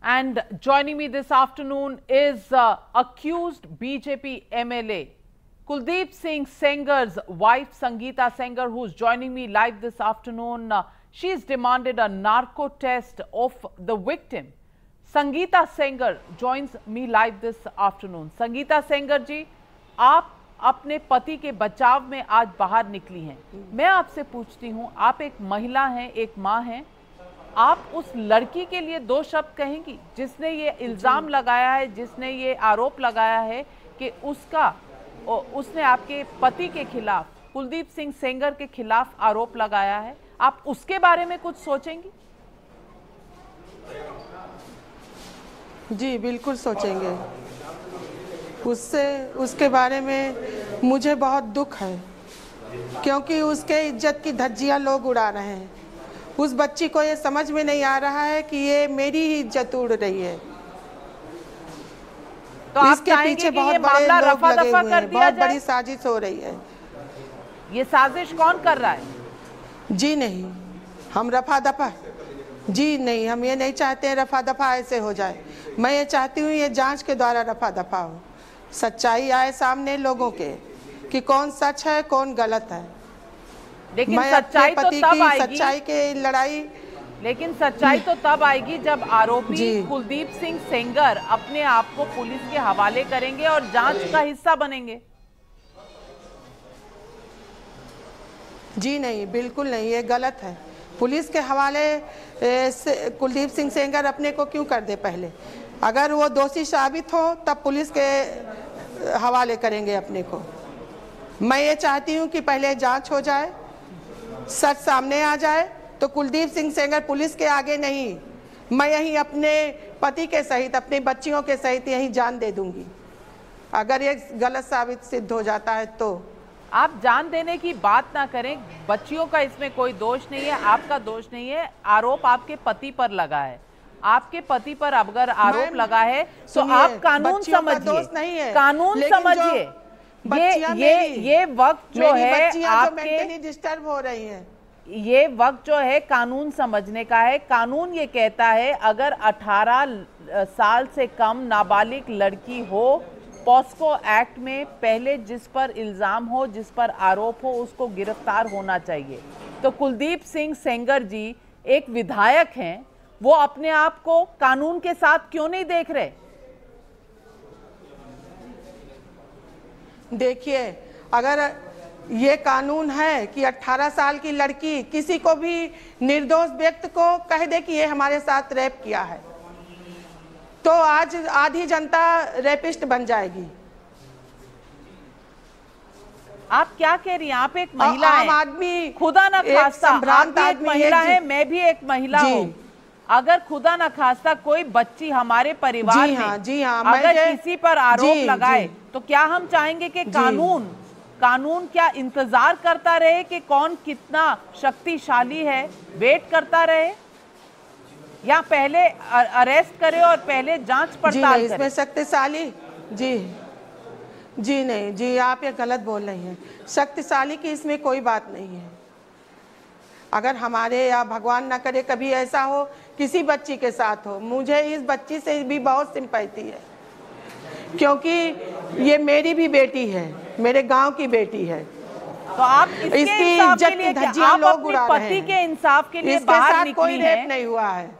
And joining me this afternoon is accused BJP MLA Kuldeep Singh Sengar's wife Sangeeta Sengar, who's joining me live this afternoon. She's demanded a narco test of the victim. Sangeeta Sengar joins me live this afternoon. Sangeeta Sengar जी, आप अपने पति के बचाव में आज बाहर निकली हैं। मैं आपसे पूछती हूं, आप एक महिला हैं, एक मां हैं, आप उस लड़की के लिए दो शब्द कहेंगी जिसने ये इल्जाम लगाया है, जिसने ये आरोप लगाया है कि उसने आपके पति के खिलाफ, कुलदीप सिंह सेंगर के खिलाफ आरोप लगाया है, आप उसके बारे में कुछ सोचेंगी? जी बिल्कुल सोचेंगे। उसके बारे में मुझे बहुत दुख है, क्योंकि उसके इज्जत की धज्जियां लोग उड़ा रहे हैं। उस बच्ची को ये समझ में नहीं आ रहा है कि ये मेरी ही इज्जत उड़ रही है। तो इसके पीछे बहुत बड़े लोग लगे हुए हैं, बहुत बड़ी साजिश हो रही है। ये साजिश कौन कर रहा है? जी नहीं, हम रफा दफा जी नहीं, हम ये नहीं चाहते हैं रफा दफा ऐसे हो जाए। मैं ये चाहती हूँ ये जांच के द्वारा रफा दफा हो, सच्चाई आए सामने लोगों के कि कौन सच है कौन गलत है। लेकिन सच्चाई तो तब आएगी, सच्चाई की लड़ाई, लेकिन सच्चाई तो तब आएगी जब आरोपी कुलदीप सिंह सेंगर अपने आप को पुलिस के हवाले करेंगे और जांच का हिस्सा बनेंगे। जी नहीं, बिल्कुल नहीं, ये गलत है। पुलिस के हवाले कुलदीप सिंह सेंगर अपने को क्यों कर दे? पहले अगर वो दोषी साबित हो तब पुलिस के हवाले करेंगे अपने को। मैं ये चाहती हूँ कि पहले जांच हो जाए, सच सामने आ जाए, तो कुलदीप सिंह सेंगर पुलिस के आगे नहीं, मैं यहीं अपने पति के सहित, अपनी बच्चियों के सहित यहीं जान दे दूंगी। अगर ये गलत साबित सिद्ध हो जाता है तो आप जान देने की बात ना करें। बच्चियों का इसमें कोई दोष नहीं है, आपका दोष नहीं है। आरोप आपके पति पर लगा है। आपके पति पर अगर आरोप लगा है तो आप कानून समझिए, कानून समझिए। ये वक्त जो है आपके डिस्टर्ब हो रही है, ये वक्त जो है कानून समझने का है। कानून ये कहता है अगर 18 साल से कम नाबालिग लड़की हो, पॉस्को एक्ट में पहले जिस पर इल्जाम हो, जिस पर आरोप हो, उसको गिरफ्तार होना चाहिए। तो कुलदीप सिंह सेंगर जी एक विधायक हैं, वो अपने आप को कानून के साथ क्यों नहीं देख रहे? देखिए, अगर ये कानून है कि 18 साल की लड़की किसी को भी निर्दोष व्यक्ति को कह दे कि ये हमारे साथ रेप किया है, तो आज आधी जनता रेपिस्ट बन जाएगी। आप क्या कह रही हैं? आप एक महिला हैं, आदमी, खुदा न खास्ता आप भी एक महिला है, मैं भी एक महिला हूँ। अगर खुदा न खास्ता कोई बच्ची हमारे परिवार में अगर किसी पर आरोप लगाए, तो क्या हम चाहेंगे कि कानून क्या इंतजार करता रहे कि कौन कितना शक्तिशाली है, वेट करता रहे, या पहले अरेस्ट करे और पहले जांच पड़ताल करे? इसमें शक्तिशाली जी नहीं, जी आप ये गलत बोल रही हैं। शक्तिशाली की इसमें कोई बात नहीं है। अगर हमारे या भगवान ना करे कभी ऐसा हो किसी बच्ची के साथ हो, मुझे इस बच्ची से भी बहुत सिंपैथी है, क्योंकि ये मेरी भी बेटी है, मेरे गांव की बेटी है। तो आप इसकी इज्जत की धज्जियां लोग उड़ा रहे हैं। पति के इंसाफ के लिए बाहर निकली कोई रेप नहीं हुआ है।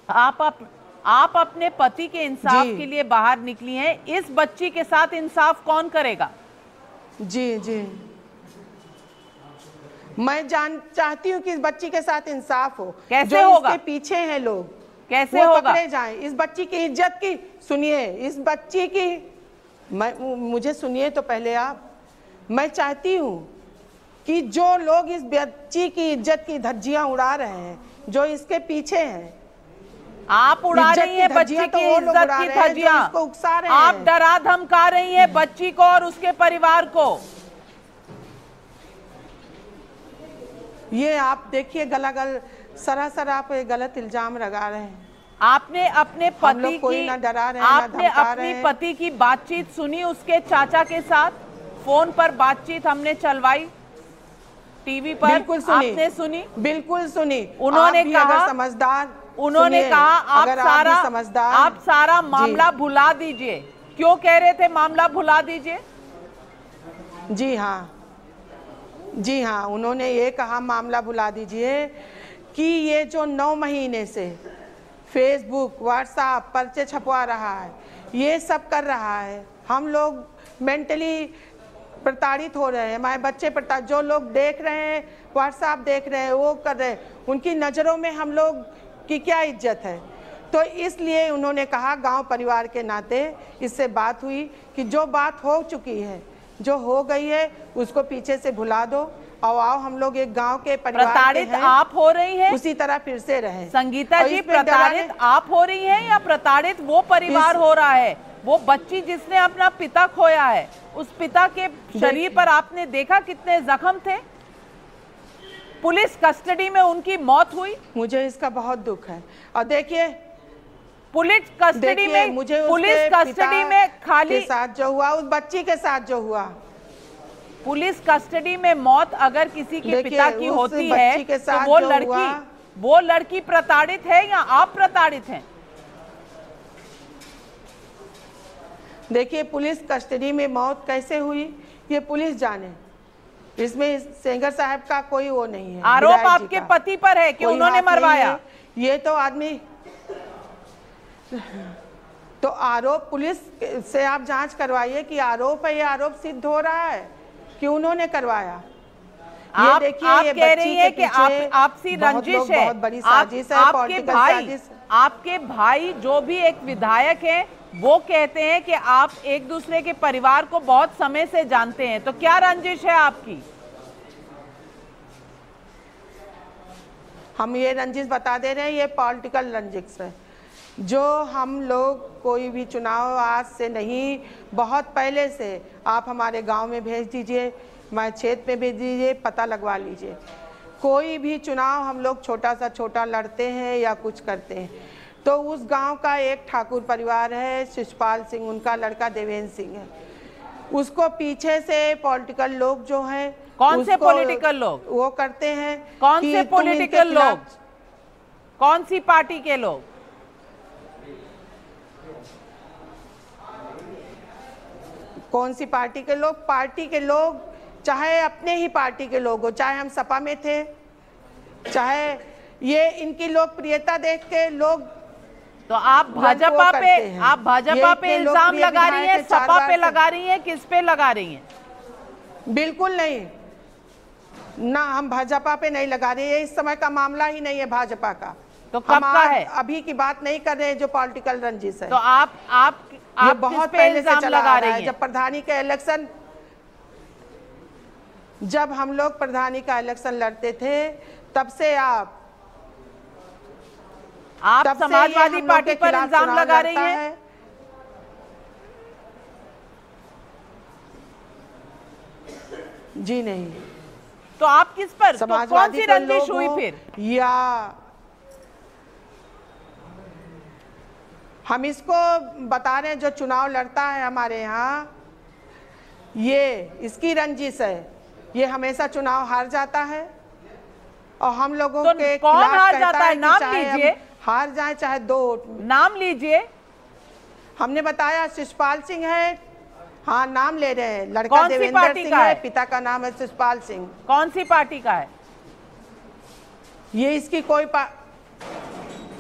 आप अपने पति के इंसाफ के लिए बाहर निकली हैं। इस बच्ची के साथ इंसाफ कौन करेगा? जी मैं चाहती हूँ कि इस बच्ची के साथ इंसाफ हो। कैसे होगा? इसके पीछे हैं लोग, कैसे होगा? पकड़े जाएं। इस बच्ची की इज्जत की सुनिए, इस बच्ची की मुझे सुनिए तो पहले आप। मैं चाहती हूँ कि जो लोग इस बच्ची की इज्जत की धज्जियां उड़ा रहे हैं, जो इसके पीछे हैं, आप उड़ा रही हैं बच्ची की इज्जत की धज्जियां, आप डरा धमका रही हैं बच्ची को और उसके परिवार को। ये आप देखिए, गलागल सरासर आप गलत इल्जाम लगा रहे हैं। आपने अपने पति की आपने अपनी पति की बातचीत सुनी, उसके चाचा के साथ फोन पर बातचीत हमने चलवाई टीवी पर, आपने सुनी? बिल्कुल सुनी। उन्होंने कहा, समझदार उन्होंने कहा आप सारा मामला भुला दीजिए। क्यों कह रहे थे मामला भुला दीजिए? जी हाँ, उन्होंने ये कहा मामला भुला दीजिए कि ये जो 9 महीने से फेसबुक व्हाट्सएप पर्चे छपवा रहा है, ये सब कर रहा है, हम लोग मेंटली प्रताड़ित हो रहे हैं, हमारे बच्चे जो लोग देख रहे हैं व्हाट्सएप देख रहे हैं, वो कर रहे हैं, उनकी नज़रों में हम लोग की क्या इज्जत है। तो इसलिए उन्होंने कहा गांव परिवार के नाते इससे बात हुई कि जो बात हो चुकी है, जो हो गई है, उसको पीछे से भुला दो और आओ हम लोग एक गांव के परिवार प्रताड़ित के हैं, आप हो रही हैं, उसी तरह फिर से रहे। संगीता जी, प्रताड़ित आप हो रही हैं या प्रताड़ित वो परिवार हो रहा है? वो बच्ची जिसने अपना पिता खोया है, उस पिता के शरीर पर आपने देखा कितने जख्म थे? पुलिस कस्टडी में उनकी मौत हुई। मुझे इसका बहुत दुख है। और देखिए पुलिस कस्टडी में, मुझे पुलिस कस्टडी में खाली के साथ जो हुआ, उस बच्ची के साथ जो हुआ, पुलिस कस्टडी में मौत अगर किसी के पिता की होती है तो वो लड़की प्रताड़ित है या आप प्रताड़ित हैं? देखिए पुलिस कस्टडी में मौत कैसे हुई ये पुलिस जाने, इसमें सेंगर साहब का कोई वो नहीं है। आरोप आपके पति पर है कि उन्होंने मरवाया। ये तो आदमी, तो आरोप पुलिस से आप जांच करवाइए कि आरोप है, ये आरोप सिद्ध हो रहा है कि उन्होंने करवाया। आप कह रही है कि आपसी रंजिश है, बहुत बड़ी साजिश है, पॉलिटिकल साजिश। आपके भाई जो भी एक विधायक हैं वो कहते हैं कि आप एक दूसरे के परिवार को बहुत समय से जानते हैं, तो क्या रंजिश है आपकी? हम ये रंजिश बता दे रहे हैं, ये पॉलिटिकल रंजिश है। जो हम लोग कोई भी चुनाव आज से नहीं, बहुत पहले से आप हमारे गांव में भेज दीजिए, हमारे क्षेत्र में भेज दीजिए, पता लगवा लीजिए। कोई भी चुनाव हम लोग छोटा सा छोटा लड़ते हैं या कुछ करते हैं तो उस गांव का एक ठाकुर परिवार है, शिषपाल सिंह, उनका लड़का देवेंद्र सिंह है, उसको पीछे से पॉलिटिकल लोग जो हैं, कौन से पॉलिटिकल लोग वो करते हैं? कौन से पॉलिटिकल लोग? कौन सी पार्टी के लोग? कौन सी पार्टी के लोग? पार्टी के लोग, चाहे अपने ही पार्टी के लोग हो, चाहे हम सपा में थे, चाहे ये इनकी लोकप्रियता देख के लोग, तो आप भाजपा पे इल्जाम लगा रही हैं, सपा पे लगा रही हैं, किस पे लगा रही हैं? बिल्कुल नहीं ना, हम भाजपा पे नहीं लगा रहे हैं, इस समय का मामला ही नहीं है भाजपा का। तो कब का है? अभी की बात नहीं कर रहे हैं जो पॉलिटिकल रंजिश है। तो आप बहुत पहले से चला आ रहा है। जब प्रधानी का इलेक्शन, जब हम लोग प्रधानी का इलेक्शन लड़ते थे तब से आप समाजवादी पार्टी पर इल्जाम लगा रही हैं? जी नहीं। तो आप किस पर, तो कौन सी रंजिश हुई फिर? या हम इसको बता रहे हैं, जो चुनाव लड़ता है हमारे यहाँ, ये इसकी रंजिश है, ये हमेशा चुनाव हार जाता है और हम लोगों के कौन हार जाता है? नाम लीजिए। हार जाए चाहे 2 नाम लीजिए। हमने बताया शिषपाल सिंह है, हाँ नाम ले रहे हैं, लड़का देवेंद्र सिंह है, पिता का नाम है शिषपाल सिंह। कौन सी पार्टी का है? ये इसकी कोई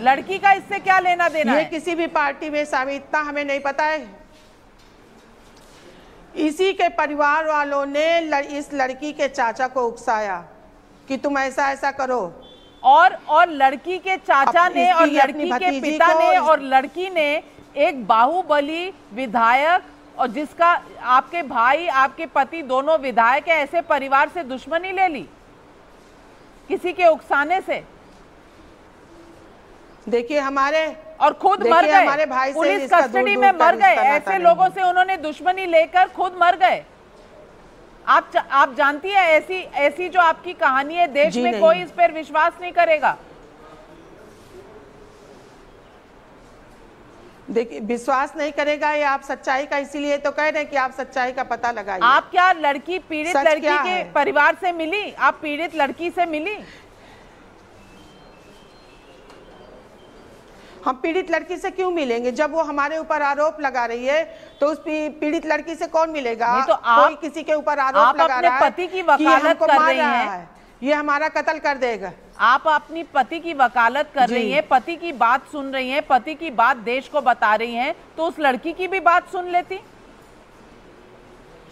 लड़की का इससे क्या लेना देना ये है? किसी भी पार्टी में शामिल, इतना हमें नहीं पता है। इसी के परिवार वालों ने इस लड़की के चाचा को उकसाया कि तुम ऐसा ऐसा करो, और लड़की के चाचा ने और लड़की के पिता ने और लड़की ने एक बाहुबली विधायक, और जिसका आपके भाई आपके पति दोनों विधायक है, ऐसे परिवार से दुश्मनी ले ली किसी के उकसाने से। देखिए हमारे, और खुद मर गए, हमारे भाई पुलिस कस्टडी में मर गए, ऐसे लोगों से उन्होंने दुश्मनी लेकर खुद मर गए। आप जानती है ऐसी जो आपकी कहानी है, देश में कोई इस पर विश्वास नहीं करेगा। देखिए विश्वास नहीं करेगा, ये आप सच्चाई का, इसीलिए तो कह रहे हैं कि आप सच्चाई का पता लगाइए। आप क्या लड़की पीड़ित लड़की के परिवार से मिली? आप पीड़ित लड़की से मिली? हम पीड़ित लड़की से क्यों मिलेंगे? जब वो हमारे ऊपर आरोप लगा रही है तो उस पीड़ित लड़की से कौन मिलेगा? नहीं तो कोई किसी के ऊपर आरोप लगा रहा है पति की वकालत कर रही हैं, ये हमारा कत्ल कर देगा। आप अपनी पति की वकालत कर रही हैं, पति की बात सुन रही हैं, पति की बात देश को बता रही हैं, तो उस लड़की की भी बात सुन लेती,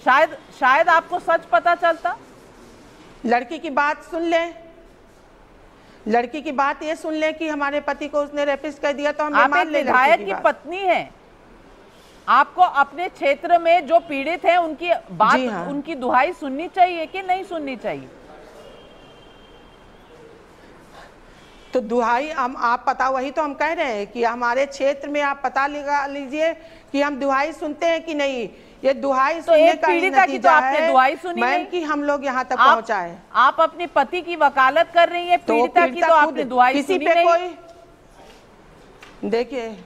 शायद आपको सच पता चलता। लड़की की बात सुन ले, लड़की की बात ये सुन ले कि हमारे पति को उसने रेपिस्ट कर दिया, तो हम आप एक विधायक की पत्नी हैं, आपको अपने क्षेत्र में जो पीड़ित हैं उनकी बात, उनकी दुहाई सुननी चाहिए कि नहीं सुननी चाहिए? तो दुहाई आप पता, वही तो हम कह रहे हैं कि हमारे क्षेत्र में आप पता लगा लीजिए कि हम दुहाई सुनते हैं कि नहीं। ये दुहाई सुनने का पीड़िता की तो आपने दुहाई सुनी नहीं कि हम लोग यहाँ तक पहुँचाए। आप अपने पति की वकालत कर रही हैं, पीड़िता की तो आपने दुहाई सुनी नहीं। कोई देखिए,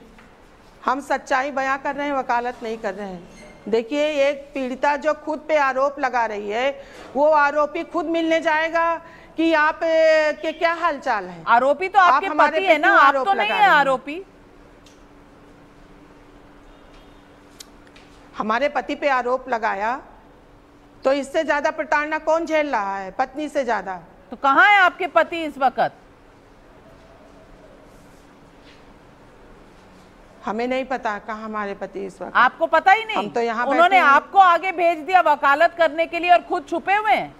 हम सच्चाई बयां कर रहे हैं, वकालत नहीं कर रहे हैं। देखिए, एक पीड़िता जो खुद पे आरोप लगा रही है, वो आरोपी खुद मिलने जाएगा कि आप के क्या हालचाल है? आरोपी तो आपके पति है ना, आप तो नहीं है आरोपी। हमारे पति पे आरोप लगाया तो इससे ज्यादा प्रताड़ना कौन झेल रहा है? पत्नी से ज्यादा। तो कहाँ है आपके पति इस वक्त? हमें नहीं पता कहाँ हमारे पति इस वक्त। आपको पता ही नहीं? हम तो यहाँ उन्होंने आपको आगे भेज दिया वकालत करने के लिए और खुद छुपे हुए हैं।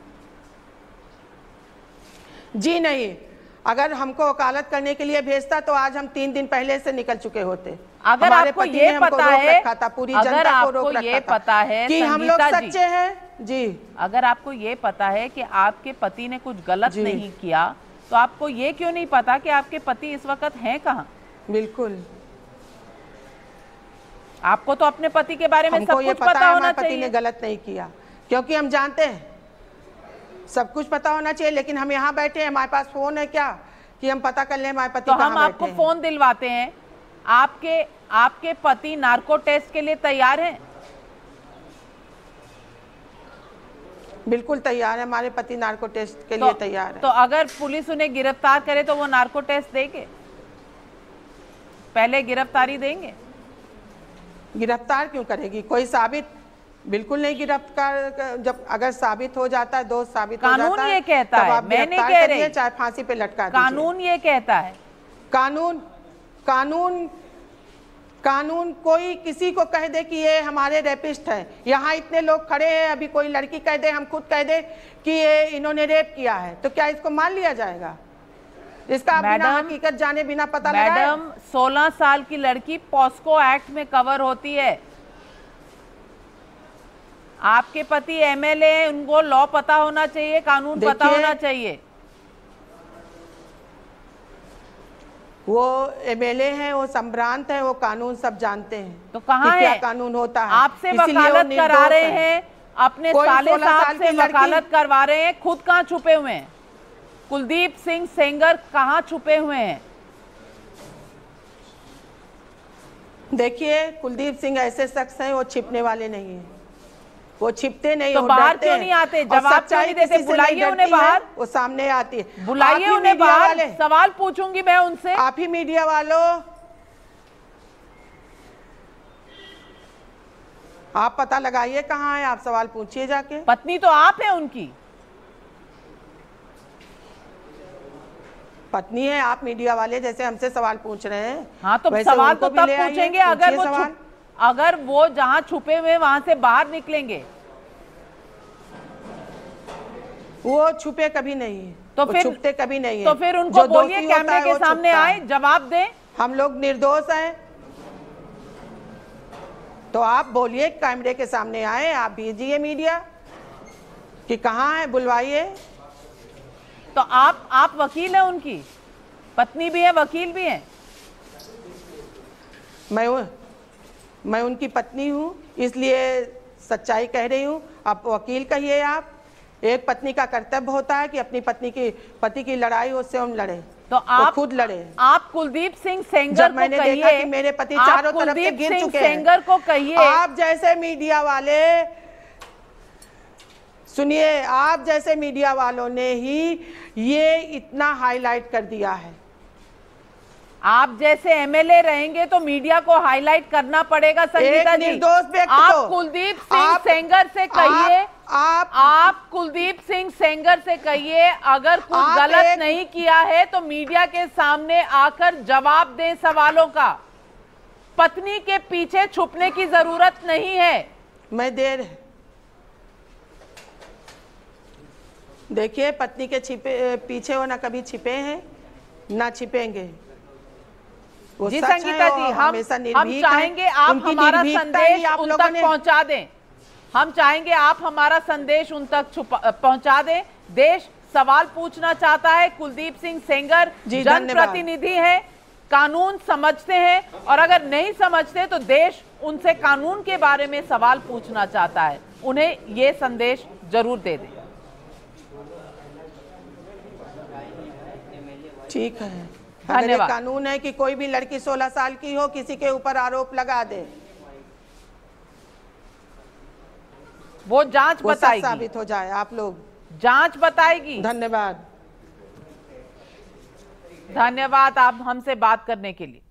जी नहीं, अगर हमको वकालत करने के लिए भेजता तो आज हम 3 दिन पहले से निकल चुके होते। अगर आपको ये पता है, पूरी जनता को रोक ये पता है कि हम लोग सच्चे हैं जी, अगर आपको ये पता है कि आपके पति ने कुछ गलत नहीं किया, तो आपको ये क्यों नहीं पता कि आपके पति इस वक्त हैं कहाँ? बिल्कुल, आपको तो अपने पति के बारे में सब कुछ पता होना चाहिए। पति ने गलत नहीं किया, क्योंकि हम जानते हैं, सब कुछ पता होना चाहिए। लेकिन हम यहाँ बैठे हैं, हमारे पास फोन है क्या कि हम पता कर लें हमारे पति तो हम आपको फोन दिलवाते हैं। आपके पति नार्को टेस्ट के लिए तैयार हैं? बिल्कुल तैयार है, हमारे पति नार्को टेस्ट के लिए तैयार है। तो अगर पुलिस उन्हें गिरफ्तार करे तो वो नार्को टेस्ट देंगे? पहले गिरफ्तारी देंगे? गिरफ्तार क्यों करेगी? कोई साबित बिल्कुल नहीं गिरफ्तार। जब अगर साबित हो जाता है, दोष साबित हो जाता है, कानून ये कहता है, मैं नहीं कह रही, चाहे फांसी पे लटका दीजिए। कानून ये कहता है। कानून कोई किसी को कह दे कि ये हमारे रेपिस्ट है, यहाँ इतने लोग खड़े हैं, अभी कोई लड़की कह दे, हम खुद कह दे कि ये इन्होंने रेप किया है, तो क्या इसको मान लिया जाएगा? इसका बिना हकीकत जाने बिना पता लगाए। मैडम, 16 साल की लड़की पॉस्को एक्ट में कवर होती है। आपके पति एमएलए हैं, उनको लॉ पता होना चाहिए, कानून पता होना चाहिए। वो एमएलए हैं, वो संभ्रांत हैं, वो कानून सब जानते हैं। तो कहाँ है क्या कानून होता है? आपसे वकालत करा रहे हैं, अपने साले साहब से वकालत करवा रहे हैं, खुद कहाँ छुपे हुए हैं? कुलदीप सिंह सेंगर कहाँ छुपे हुए हैं? देखिए, कुलदीप सिंह ऐसे शख्स हैं, वो छिपने वाले नहीं हैं, वो छिपते नहीं। तो बाहर क्यों नहीं आते? जवाब क्यों नहीं देते? बुलाइए उन्हें बाहर, वो सामने आती है। बुलाइए उन्हें बाहर, सवाल पूछूंगी मैं उनसे। आप ही मीडिया वालों, आप पता लगाइए कहाँ है, आप सवाल पूछिए जाके। पत्नी तो आप है उनकी, पत्नी है, आप मीडिया वाले जैसे हमसे सवाल पूछ रहे हैं। हाँ, तो सवाल तो तब पूछेंगे अगर वो जहां छुपे हुए वहां से बाहर निकलेंगे। वो छुपे कभी नहीं है, तो फिर छुपते कभी नहीं है। तो फिर उनको बोलिए कैमरे के सामने आए, जवाब दें। हम लोग निर्दोष हैं, तो आप बोलिए, कैमरे के सामने आए, आप भेजिए मीडिया कि कहाँ है, बुलवाइए। तो आप वकील हैं उनकी, पत्नी भी है, वकील भी हैं। मैं उनकी पत्नी हूँ, इसलिए सच्चाई कह रही हूँ। आप वकील कहिए। आप, एक पत्नी का कर्तव्य होता है कि अपनी पति की लड़ाई उससे हम लड़े, तो आप खुद लड़े। आप कुलदीप सिंह सेंगर को मैंने देखा कि मेरे पति चारों तरफ से गिर चुके हैं। सेंगर को कहिए, आप जैसे मीडिया वाले, सुनिए, आप जैसे मीडिया वालों ने ही ये इतना हाईलाइट कर दिया है। आप जैसे एमएलए रहेंगे तो मीडिया को हाईलाइट करना पड़ेगा संगीता जी। आप कुलदीप सिंह सेंगर से कहिए, आप कुलदीप सिंह सेंगर से कहिए अगर कुछ गलत नहीं किया है तो मीडिया के सामने आकर जवाब दें सवालों का। पत्नी के पीछे छुपने की जरूरत नहीं है। मैं देखिए, पत्नी के पीछे वो ना कभी छिपे हैं ना छिपेंगे। जी संगीता जी, हम चाहेंगे आप हमारा संदेश उन तक पहुंचा दें। हम चाहेंगे आप हमारा संदेश उन तक पहुंचा दें। देश सवाल पूछना चाहता है। कुलदीप सिंह सेंगर जनप्रतिनिधि हैं, कानून समझते हैं, और अगर नहीं समझते तो देश उनसे कानून के बारे में सवाल पूछना चाहता है। उन्हें ये संदेश जरूर दे दें। ठीक है, अगर ये कानून है कि कोई भी लड़की 16 साल की हो किसी के ऊपर आरोप लगा दे, वो जांच बताएगी, साबित हो जाए, आप लोग जांच बताएगी। धन्यवाद। धन्यवाद आप हमसे बात करने के लिए।